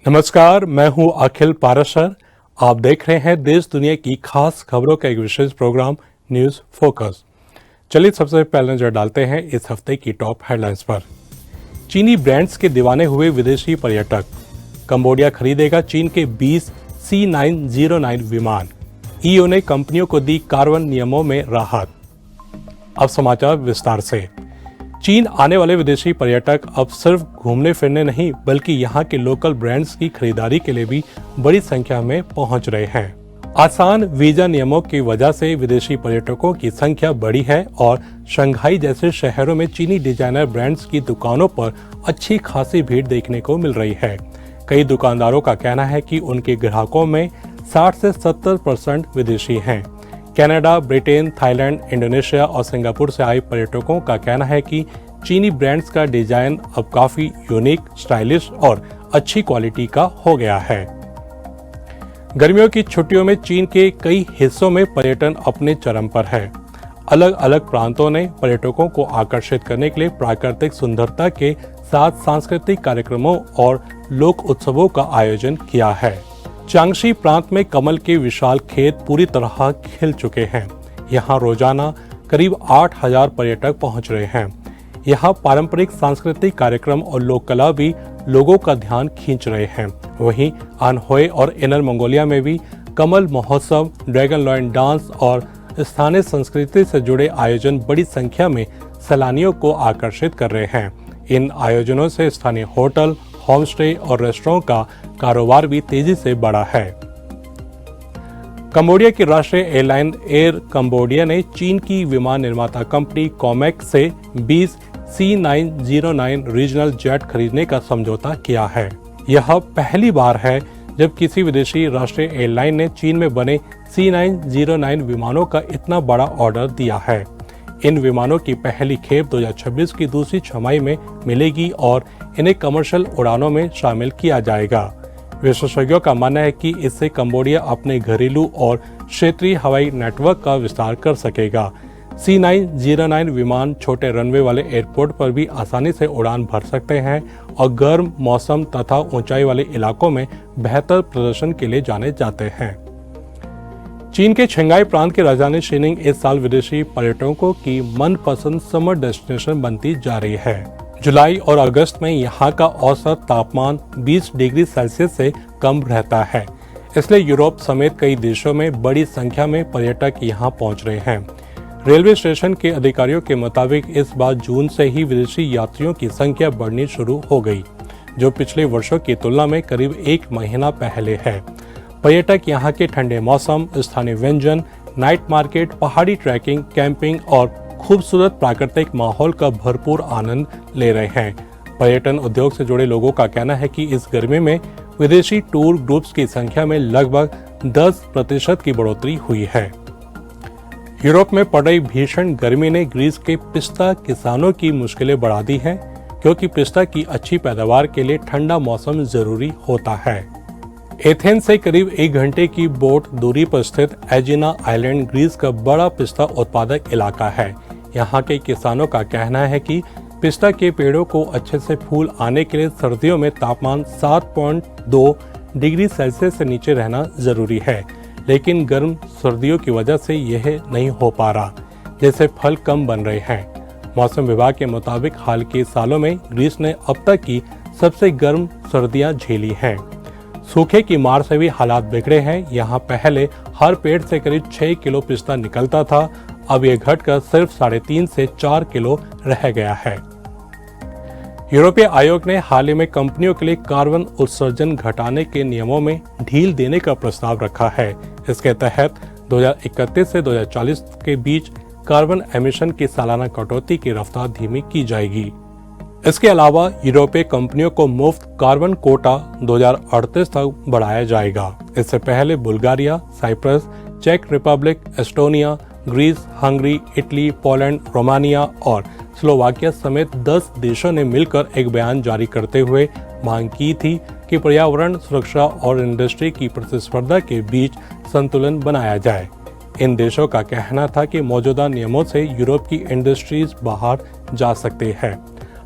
नमस्कार, मैं हूं अखिल पाराशर। आप देख रहे हैं देश दुनिया की खास खबरों का एक विशेष प्रोग्राम न्यूज फोकस। चलिए सबसे पहले नजर डालते हैं इस हफ्ते की टॉप हेडलाइंस पर। चीनी ब्रांड्स के दीवाने हुए विदेशी पर्यटक। कंबोडिया खरीदेगा चीन के 20 C909 विमान। ईयू ने कंपनियों को दी कार्बन नियमों में राहत। अब समाचार विस्तार से। चीन आने वाले विदेशी पर्यटक अब सिर्फ घूमने फिरने नहीं बल्कि यहाँ के लोकल ब्रांड्स की खरीदारी के लिए भी बड़ी संख्या में पहुँच रहे हैं। आसान वीजा नियमों की वजह से विदेशी पर्यटकों की संख्या बढ़ी है और शंघाई जैसे शहरों में चीनी डिजाइनर ब्रांड्स की दुकानों पर अच्छी खासी भीड़ देखने को मिल रही है। कई दुकानदारों का कहना है कि उनके ग्राहकों में 60 से 70% विदेशी हैं। कनाडा, ब्रिटेन, थाईलैंड, इंडोनेशिया और सिंगापुर से आए पर्यटकों का कहना है कि चीनी ब्रांड्स का डिजाइन अब काफी यूनिक, स्टाइलिश और अच्छी क्वालिटी का हो गया है। गर्मियों की छुट्टियों में चीन के कई हिस्सों में पर्यटन अपने चरम पर है। अलग अलग प्रांतों ने पर्यटकों को आकर्षित करने के लिए प्राकृतिक सुंदरता के साथ सांस्कृतिक कार्यक्रमों और लोक उत्सवों का आयोजन किया है। चांगशी प्रांत में कमल के विशाल खेत पूरी तरह खिल चुके हैं। यहाँ रोजाना करीब 8000 पर्यटक पहुँच रहे हैं। यहाँ पारंपरिक सांस्कृतिक कार्यक्रम और लोक कला भी लोगों का ध्यान खींच रहे हैं। वहीं अनहोए और इनर मंगोलिया में भी कमल महोत्सव, ड्रैगन लॉयन डांस और स्थानीय संस्कृति से जुड़े आयोजन बड़ी संख्या में सैलानियों को आकर्षित कर रहे हैं। इन आयोजनों से स्थानीय होटल, होम स्टे और रेस्टोरेंट का कारोबार भी तेजी से बढ़ा है। कंबोडिया की राष्ट्रीय एयरलाइन एयर कंबोडिया ने चीन की विमान निर्माता कंपनी कॉमेक से 20 C909 रीजनल जेट खरीदने का समझौता किया है। यह पहली बार है जब किसी विदेशी राष्ट्रीय एयरलाइन ने चीन में बने C909 विमानों का इतना बड़ा ऑर्डर दिया है। इन विमानों की पहली खेप 2026 की दूसरी छमाही में मिलेगी और इन्हें कमर्शियल उड़ानों में शामिल किया जाएगा। विशेषज्ञों का मानना है कि इससे कंबोडिया अपने घरेलू और क्षेत्रीय हवाई नेटवर्क का विस्तार कर सकेगा। C909 विमान छोटे रनवे वाले एयरपोर्ट पर भी आसानी से उड़ान भर सकते हैं और गर्म मौसम तथा ऊंचाई वाले इलाकों में बेहतर प्रदर्शन के लिए जाने जाते हैं। चीन के शंघाई प्रांत की राजधानी शीनिंग इस साल विदेशी पर्यटकों की मनपसंद समर डेस्टिनेशन बनती जा रही है। जुलाई और अगस्त में यहाँ का औसत तापमान 20 डिग्री सेल्सियस से कम रहता है। इसलिए यूरोप समेत कई देशों में बड़ी संख्या में पर्यटक यहाँ पहुँच रहे हैं। रेलवे स्टेशन के अधिकारियों के मुताबिक इस बार जून से ही विदेशी यात्रियों की संख्या बढ़नी शुरू हो गई, जो पिछले वर्षों की तुलना में करीब 1 महीना पहले है। पर्यटक यहाँ के ठंडे मौसम, स्थानीय व्यंजन, नाइट मार्केट, पहाड़ी ट्रैकिंग, कैंपिंग और खूबसूरत प्राकृतिक माहौल का भरपूर आनंद ले रहे हैं। पर्यटन उद्योग से जुड़े लोगों का कहना है कि इस गर्मी में विदेशी टूर ग्रुप्स की संख्या में लगभग 10% की बढ़ोतरी हुई है। यूरोप में पड़ रही भीषण गर्मी ने ग्रीस के पिस्ता किसानों की मुश्किलें बढ़ा दी हैं, क्योंकि पिस्ता की अच्छी पैदावार के लिए ठंडा मौसम जरूरी होता है। एथेंस से करीब 1 घंटे की बोट दूरी पर स्थित एजिना आइलैंड ग्रीस का बड़ा पिस्ता उत्पादक इलाका है। यहाँ के किसानों का कहना है कि पिस्ता के पेड़ों को अच्छे से फूल आने के लिए सर्दियों में तापमान 7.2 डिग्री सेल्सियस से नीचे रहना जरूरी है, लेकिन गर्म सर्दियों की वजह से यह नहीं हो पा रहा, जैसे फल कम बन रहे हैं। मौसम विभाग के मुताबिक हाल के सालों में ग्रीस ने अब तक की सबसे गर्म सर्दियां झेली हैं। सूखे की मार से भी हालात बिगड़े हैं। यहाँ पहले हर पेड़ से करीब 6 किलो पिस्ता निकलता था, अब यह घटकर सिर्फ 3.5 से 4 किलो रह गया है। यूरोपीय आयोग ने हाल ही में कंपनियों के लिए कार्बन उत्सर्जन घटाने के नियमों में ढील देने का प्रस्ताव रखा है। इसके तहत 2031 से 2040 के बीच कार्बन एमिशन की सालाना कटौती की रफ्तार धीमी की जाएगी। इसके अलावा यूरोपीय कंपनियों को मुफ्त कार्बन कोटा 2038 तक बढ़ाया जाएगा। इससे पहले बुल्गारिया, साइप्रस, चेक Republic, Estonia, Greece, Hungary, Italy, Poland, Romania और स्लोवाकिया समेत 10 देशों ने मिलकर एक बयान जारी करते हुए मांग की थी कि पर्यावरण सुरक्षा और इंडस्ट्री की प्रतिस्पर्धा के बीच संतुलन बनाया जाए। इन देशों का कहना था कि मौजूदा नियमों से यूरोप की इंडस्ट्रीज बाहर जा सकते हैं।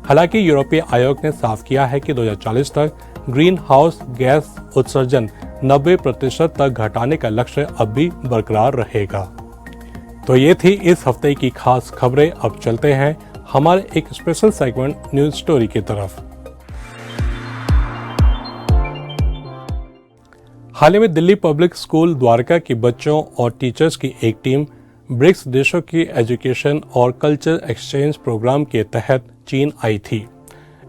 हालांकि यूरोपीय आयोग ने साफ किया है कि 2040 तक ग्रीन हाउस गैस उत्सर्जन 90% तक घटाने का लक्ष्य अब भी बरकरार रहेगा। तो ये थी इस हफ्ते की खास खबरें। अब चलते हैं हमारे एक स्पेशल सेगमेंट न्यूज स्टोरी की तरफ। हाल ही में दिल्ली पब्लिक स्कूल द्वारका के बच्चों और टीचर्स की एक टीम ब्रिक्स देशों की एजुकेशन और कल्चर एक्सचेंज प्रोग्राम के तहत चीन आई थी।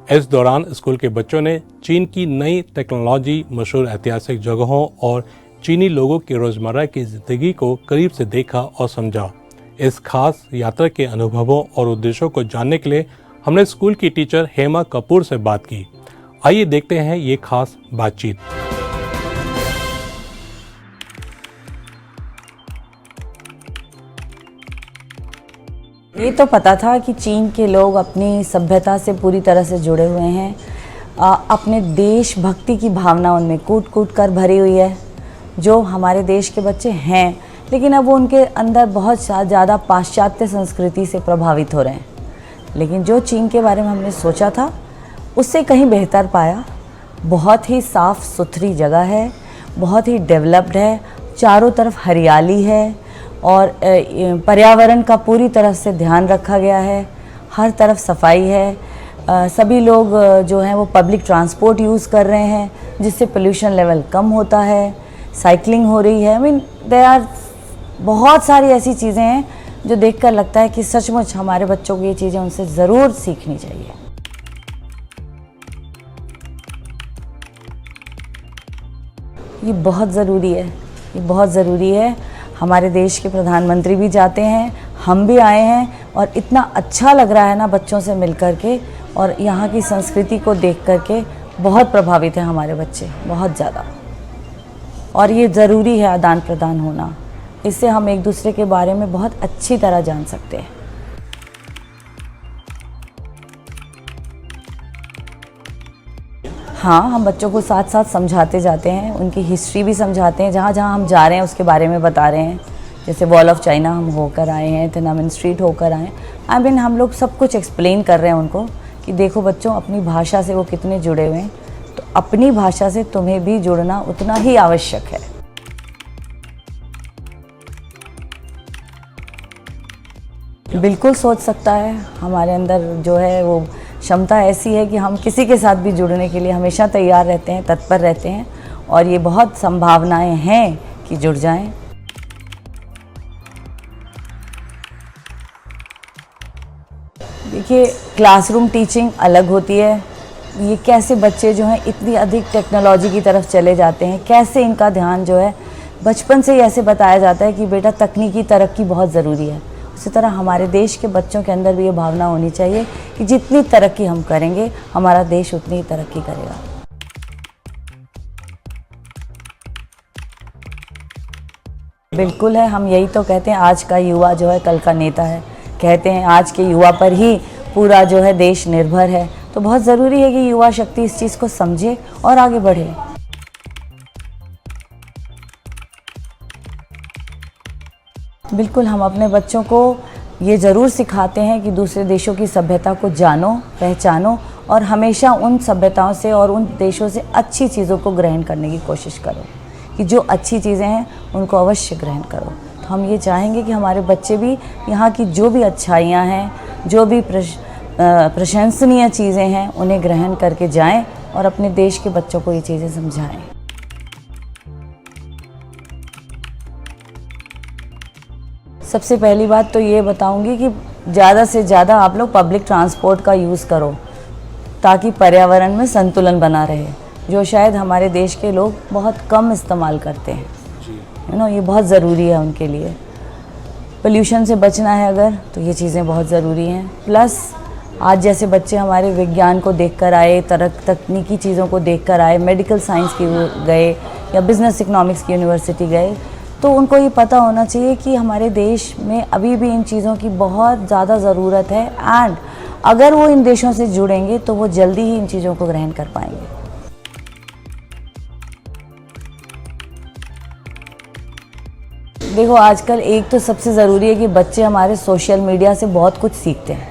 इस दौरान स्कूल के बच्चों ने चीन की नई टेक्नोलॉजी, मशहूर ऐतिहासिक जगहों और चीनी लोगों की रोजमर्रा की जिंदगी को करीब से देखा और समझा। इस खास यात्रा के अनुभवों और उद्देश्यों को जानने के लिए हमने स्कूल की टीचर हेमा कपूर से बात की। आइए देखते हैं ये खास बातचीत। ये तो पता था कि चीन के लोग अपनी सभ्यता से पूरी तरह से जुड़े हुए हैं। अपने देशभक्ति की भावना उनमें कूट कूट कर भरी हुई है, जो हमारे देश के बच्चे हैं, लेकिन अब वो उनके अंदर बहुत ज़्यादा पाश्चात्य संस्कृति से प्रभावित हो रहे हैं। लेकिन जो चीन के बारे में हमने सोचा था उससे कहीं बेहतर पाया। बहुत ही साफ़ सुथरी जगह है, बहुत ही डेवलप्ड है, चारों तरफ हरियाली है और पर्यावरण का पूरी तरह से ध्यान रखा गया है। हर तरफ सफाई है। सभी लोग जो हैं वो पब्लिक ट्रांसपोर्ट यूज़ कर रहे हैं, जिससे पोल्यूशन लेवल कम होता है। साइकिलिंग हो रही है। देयर आर बहुत सारी ऐसी चीज़ें हैं जो देखकर लगता है कि सचमुच हमारे बच्चों को ये चीज़ें उनसे ज़रूर सीखनी चाहिए। ये बहुत ज़रूरी है, ये बहुत ज़रूरी है। हमारे देश के प्रधानमंत्री भी जाते हैं, हम भी आए हैं और इतना अच्छा लग रहा है ना बच्चों से मिल कर के, और यहाँ की संस्कृति को देख कर के बहुत प्रभावित हैं हमारे बच्चे, बहुत ज़्यादा। और ये ज़रूरी है आदान प्रदान होना, इससे हम एक दूसरे के बारे में बहुत अच्छी तरह जान सकते हैं। हाँ, हम बच्चों को साथ साथ समझाते जाते हैं, उनकी हिस्ट्री भी समझाते हैं। जहाँ जहाँ हम जा रहे हैं उसके बारे में बता रहे हैं। जैसे वॉल ऑफ चाइना हम होकर आए हैं, तिनानमेन स्ट्रीट होकर आए हैं। हम लोग सब कुछ एक्सप्लेन कर रहे हैं उनको कि देखो बच्चों, अपनी भाषा से वो कितने जुड़े हुए हैं, तो अपनी भाषा से तुम्हें भी जुड़ना उतना ही आवश्यक है। बिल्कुल सोच सकता है। हमारे अंदर जो है वो क्षमता ऐसी है कि हम किसी के साथ भी जुड़ने के लिए हमेशा तैयार रहते हैं, तत्पर रहते हैं, और ये बहुत संभावनाएं हैं कि जुड़ जाएं। देखिए, क्लासरूम टीचिंग अलग होती है। ये कैसे बच्चे जो हैं इतनी अधिक टेक्नोलॉजी की तरफ चले जाते हैं, कैसे इनका ध्यान जो है बचपन से ही ऐसे बताया जाता है कि बेटा तकनीकी तरक्की बहुत ज़रूरी है। उसी तरह हमारे देश के बच्चों के अंदर भी ये भावना होनी चाहिए कि जितनी तरक्की हम करेंगे हमारा देश उतनी ही तरक्की करेगा। बिल्कुल है, हम यही तो कहते हैं, आज का युवा जो है कल का नेता है। कहते हैं आज के युवा पर ही पूरा जो है देश निर्भर है। तो बहुत ज़रूरी है कि युवा शक्ति इस चीज़ को समझे और आगे बढ़े। बिल्कुल, हम अपने बच्चों को ये ज़रूर सिखाते हैं कि दूसरे देशों की सभ्यता को जानो, पहचानो, और हमेशा उन सभ्यताओं से और उन देशों से अच्छी चीज़ों को ग्रहण करने की कोशिश करो, कि जो अच्छी चीज़ें हैं उनको अवश्य ग्रहण करो। तो हम ये चाहेंगे कि हमारे बच्चे भी यहाँ की जो भी अच्छाइयाँ हैं, जो भी प्रशंसनीय चीज़ें हैं, उन्हें ग्रहण करके जाएं और अपने देश के बच्चों को ये चीज़ें समझाएं। सबसे पहली बात तो ये बताऊंगी कि ज़्यादा से ज़्यादा आप लोग पब्लिक ट्रांसपोर्ट का यूज़ करो, ताकि पर्यावरण में संतुलन बना रहे, जो शायद हमारे देश के लोग बहुत कम इस्तेमाल करते हैं। ये बहुत ज़रूरी है उनके लिए। पोल्यूशन से बचना है अगर, तो ये चीज़ें बहुत ज़रूरी हैं। प्लस आज जैसे बच्चे हमारे विज्ञान को देखकर आए, तकनीकी चीज़ों को देखकर आए, मेडिकल साइंस की गए या बिजनेस इकोनॉमिक्स की यूनिवर्सिटी गए, तो उनको ये पता होना चाहिए कि हमारे देश में अभी भी इन चीज़ों की बहुत ज़्यादा ज़रूरत है। एंड अगर वो इन देशों से जुड़ेंगे तो वो जल्दी ही इन चीज़ों को ग्रहण कर पाएंगे। देखो, आजकल एक तो सबसे ज़रूरी है कि बच्चे हमारे सोशल मीडिया से बहुत कुछ सीखते हैं,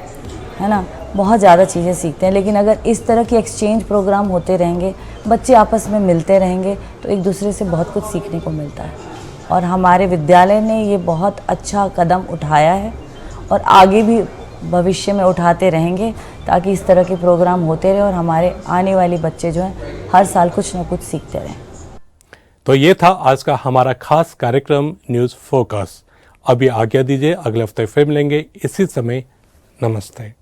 है ना। बहुत ज़्यादा चीज़ें सीखते हैं। लेकिन अगर इस तरह के एक्सचेंज प्रोग्राम होते रहेंगे, बच्चे आपस में मिलते रहेंगे, तो एक दूसरे से बहुत कुछ सीखने को मिलता है। और हमारे विद्यालय ने ये बहुत अच्छा कदम उठाया है और आगे भी भविष्य में उठाते रहेंगे, ताकि इस तरह के प्रोग्राम होते रहे और हमारे आने वाले बच्चे जो हैं हर साल कुछ ना कुछ सीखते रहें। तो ये था आज का हमारा खास कार्यक्रम न्यूज़ फोकस। अभी आज्ञा दीजिए, अगले हफ्ते फिर मिलेंगे इसी समय। नमस्ते।